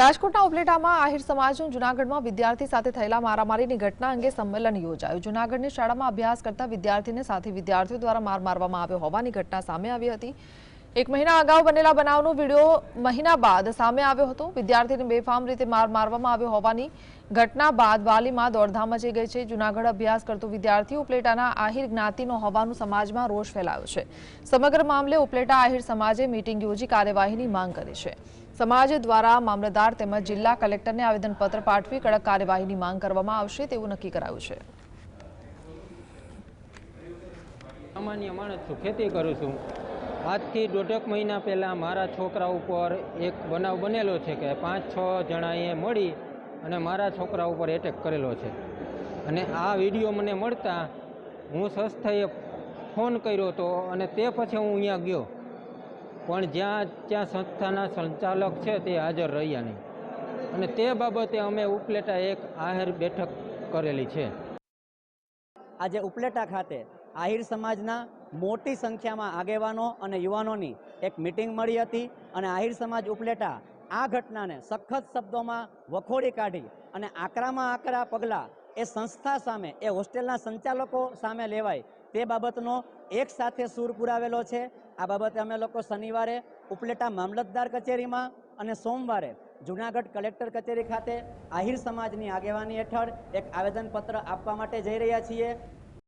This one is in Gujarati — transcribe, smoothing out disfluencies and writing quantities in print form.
રાજકોટના ઉપલેટામાં આહિર સમાજનું જૂનાગઢમાં વિદ્યાર્થી સાથે થયેલા મારામારીની ઘટના અંગે સંમેલન યોજાયું। જૂનાગઢની શાળામાં અભ્યાસ કરતા વિદ્યાર્થીને સાથી વિદ્યાર્થીઓ દ્વારા માર મારવામાં આવ્યો હોવાની ઘટના સામે આવી હતી। એક મહિના અગાઉ બનેલા બનાવનો વિડીયો મહિના બાદ સામે આવ્યો હતો। વિદ્યાર્થીને બેફામ રીતે માર મારવામાં આવ્યો હોવાની ઘટના બાદ વાલીમાં દોડધામ મચી ગઈ છે। જૂનાગઢ અભ્યાસ કરતો વિદ્યાર્થી ઉપલેટાના આહિર જ્ઞાતિનો હોવાનું સમાજમાં રોષ ફેલાયો છે। સમગ્ર મામલે ઉપલેટા આહિર સમાજે મીટિંગ યોજી કાર્યવાહીની માંગ કરી છે। समाज द्वारा मामलतदार तेमज जिला कलेक्टर ने आवेदनपत्र पाठवी कड़क कार्यवाही मांग करवामां आवशे तेवुं नक्की करायुं छे। सामान्य माणस छुं, खेती करूं छुं। આજથી દોઢેક મહિના પહેલાં મારા છોકરા ઉપર એક બનાવ બનેલો છે કે 5-6 જણાએ મળી અને મારા છોકરા ઉપર એટેક કરેલો છે। અને આ વિડીયો મને મળતા હું સંસ્થાએ ફોન કર્યો હતો અને તે પછી હું અહીંયા ગયો, પણ ત્યાં સંસ્થાના સંચાલક છે તે હાજર રહ્યા નહીં અને તે બાબતે અમે ઉપલેટા એક આહિર બેઠક કરેલી છે। આજે ઉપલેટા ખાતે આહિર સમાજના મોટી સંખ્યામાં આગેવાનો અને યુવાનોની એક મીટિંગ મળી હતી અને આહિર સમાજ ઉપલેટા આ ઘટનાને સખત શબ્દોમાં વખોડી કાઢી અને આકરામાં આકરા પગલાં એ સંસ્થા સામે, એ હોસ્ટેલના સંચાલકો સામે લેવાય તે બાબતનો એક સાથે સૂર પુરાવેલો છે। આ બાબતે અમે લોકો શનિવારે ઉપલેટા મામલતદાર કચેરીમાં અને સોમવારે જૂનાગઢ કલેક્ટર કચેરી ખાતે આહિર સમાજની આગેવાની હેઠળ એક આવેદનપત્ર આપવા માટે જઈ રહ્યા છીએ।